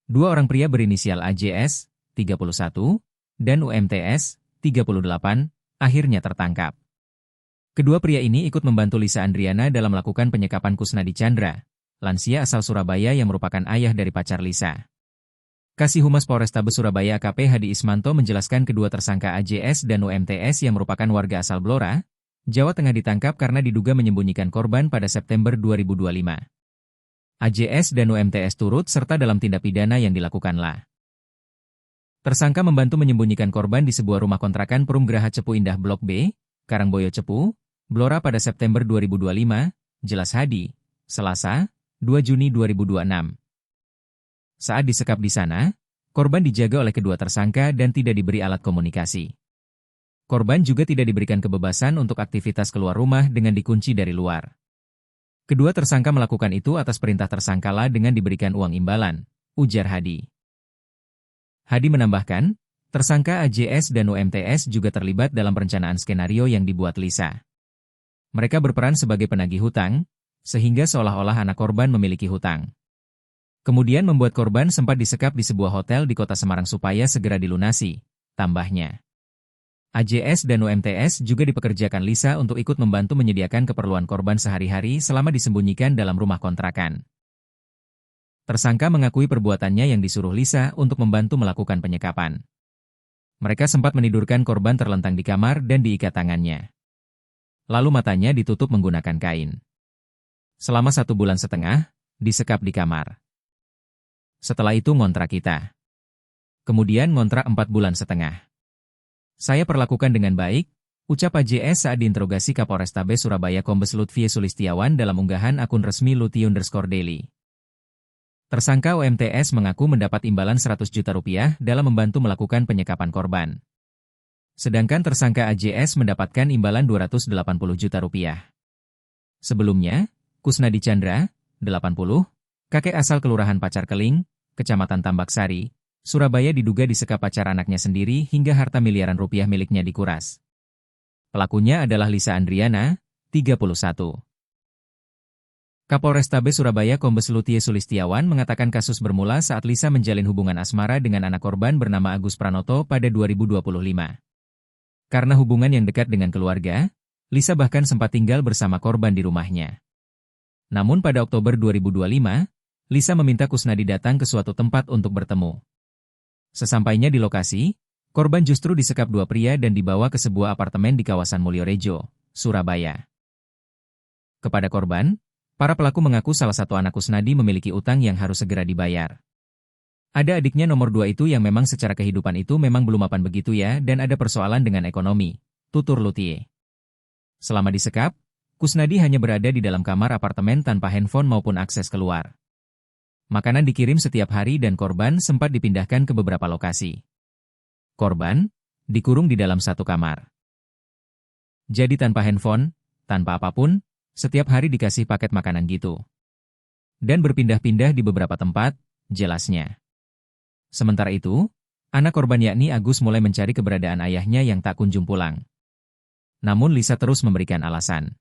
Dua orang pria berinisial AJS, 31, dan UMTS, 38, akhirnya tertangkap. Kedua pria ini ikut membantu Lisa Andriana dalam melakukan penyekapan Kusnadi Chandra, lansia asal Surabaya yang merupakan ayah dari pacar Lisa. Kasih Humas Polrestabes Surabaya AKP Hadi Ismanto menjelaskan kedua tersangka AJS dan UMTS yang merupakan warga asal Blora, Jawa Tengah ditangkap karena diduga menyembunyikan korban pada September 2025. AJS dan UMTS turut serta dalam tindak pidana yang dilakukanlah. Tersangka membantu menyembunyikan korban di sebuah rumah kontrakan Perum Geraha Cepu Indah Blok B, Karangboyo Cepu, Blora pada September 2025, jelas Hadi, Selasa, 2 Juni 2026. Saat disekap di sana, korban dijaga oleh kedua tersangka dan tidak diberi alat komunikasi. Korban juga tidak diberikan kebebasan untuk aktivitas keluar rumah dengan dikunci dari luar. Kedua tersangka melakukan itu atas perintah tersangkala dengan diberikan uang imbalan, ujar Hadi. Hadi menambahkan, tersangka AJS dan UMTS juga terlibat dalam perencanaan skenario yang dibuat Lisa. Mereka berperan sebagai penagih hutang, sehingga seolah-olah anak korban memiliki hutang. Kemudian membuat korban sempat disekap di sebuah hotel di kota Semarang supaya segera dilunasi, tambahnya. AJS dan UMTS juga dipekerjakan Lisa untuk ikut membantu menyediakan keperluan korban sehari-hari selama disembunyikan dalam rumah kontrakan. Tersangka mengakui perbuatannya yang disuruh Lisa untuk membantu melakukan penyekapan. Mereka sempat menidurkan korban terlentang di kamar dan diikat tangannya. Lalu matanya ditutup menggunakan kain. Selama 1,5 bulan, disekap di kamar. Setelah itu ngontrak kita. Kemudian ngontrak 4,5 bulan. Saya perlakukan dengan baik, ucap AJS saat diinterogasi Kapolrestabes Surabaya Kombes Lutfi Sulistiawan dalam unggahan akun resmi Luti_daily. Tersangka UMTS mengaku mendapat imbalan 100 juta rupiah dalam membantu melakukan penyekapan korban. Sedangkan tersangka AJS mendapatkan imbalan 280 juta rupiah. Sebelumnya, Kusnadi Chandra, 80, kakek asal Kelurahan Pacar Keling, Kecamatan Tambak Sari, Surabaya diduga disekap pacar anaknya sendiri hingga harta miliaran rupiah miliknya dikuras. Pelakunya adalah Lisa Andriana, 31. Kapolrestabes Surabaya Kombes Lutfi Sulistiawan mengatakan kasus bermula saat Lisa menjalin hubungan asmara dengan anak korban bernama Agus Pranoto pada 2025. Karena hubungan yang dekat dengan keluarga, Lisa bahkan sempat tinggal bersama korban di rumahnya. Namun pada Oktober 2025, Lisa meminta Kusnadi datang ke suatu tempat untuk bertemu. Sesampainya di lokasi, korban justru disekap dua pria dan dibawa ke sebuah apartemen di kawasan Mulyorejo, Surabaya. Kepada korban, para pelaku mengaku salah satu anak Kusnadi memiliki utang yang harus segera dibayar. Ada adiknya nomor 2 itu yang memang secara kehidupan itu memang belum mapan begitu ya dan ada persoalan dengan ekonomi, tutur Lutfi. Selama disekap, Kusnadi hanya berada di dalam kamar apartemen tanpa handphone maupun akses keluar. Makanan dikirim setiap hari dan korban sempat dipindahkan ke beberapa lokasi. Korban dikurung di dalam satu kamar. Jadi tanpa handphone, tanpa apapun, setiap hari dikasih paket makanan gitu. Dan berpindah-pindah di beberapa tempat, jelasnya. Sementara itu, anak korban yakni Agus mulai mencari keberadaan ayahnya yang tak kunjung pulang. Namun Lisa terus memberikan alasan.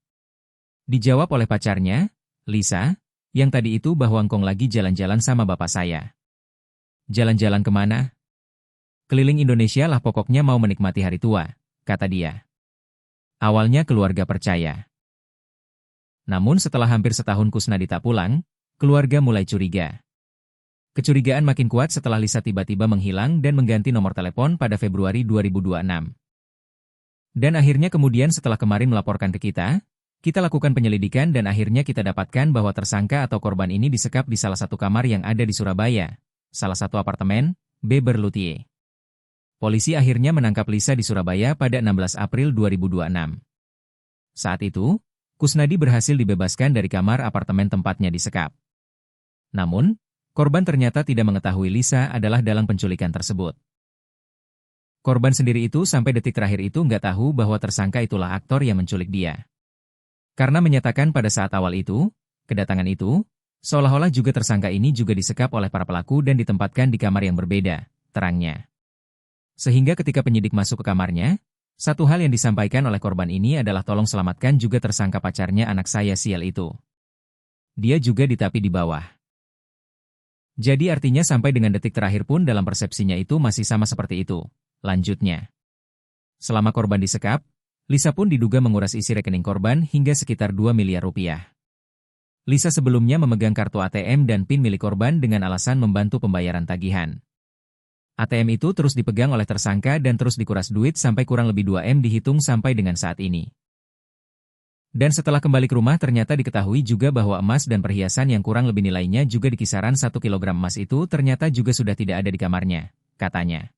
Dijawab oleh pacarnya, Lisa, yang tadi itu bahwa engkong lagi jalan-jalan sama bapak saya. Jalan-jalan kemana? Keliling Indonesia lah pokoknya mau menikmati hari tua, kata dia. Awalnya keluarga percaya. Namun setelah hampir setahun Kusnadi tak pulang, keluarga mulai curiga. Kecurigaan makin kuat setelah Lisa tiba-tiba menghilang dan mengganti nomor telepon pada Februari 2026. Dan akhirnya kemudian setelah kemarin melaporkan ke kita lakukan penyelidikan dan akhirnya kita dapatkan bahwa tersangka atau korban ini disekap di salah satu kamar yang ada di Surabaya, salah satu apartemen, Beber Lutfi. Polisi akhirnya menangkap Lisa di Surabaya pada 16 April 2026. Saat itu, Kusnadi berhasil dibebaskan dari kamar apartemen tempatnya disekap. Namun, korban ternyata tidak mengetahui Lisa adalah dalang penculikan tersebut. Korban sendiri itu sampai detik terakhir itu nggak tahu bahwa tersangka itulah aktor yang menculik dia. Karena menyatakan pada saat awal itu, kedatangan itu, seolah-olah juga tersangka ini juga disekap oleh para pelaku dan ditempatkan di kamar yang berbeda, terangnya. Sehingga ketika penyidik masuk ke kamarnya, satu hal yang disampaikan oleh korban ini adalah tolong selamatkan juga tersangka pacarnya anak saya sial itu. Dia juga ditapi di bawah. Jadi artinya sampai dengan detik terakhir pun dalam persepsinya itu masih sama seperti itu. Lanjutnya. Selama korban disekap, Lisa pun diduga menguras isi rekening korban hingga sekitar 2 miliar rupiah. Lisa sebelumnya memegang kartu ATM dan PIN milik korban dengan alasan membantu pembayaran tagihan. ATM itu terus dipegang oleh tersangka dan terus dikuras duit sampai kurang lebih 2 M dihitung sampai dengan saat ini. Dan setelah kembali ke rumah ternyata diketahui juga bahwa emas dan perhiasan yang kurang lebih nilainya juga di kisaran 1 kilogram emas itu ternyata juga sudah tidak ada di kamarnya, katanya.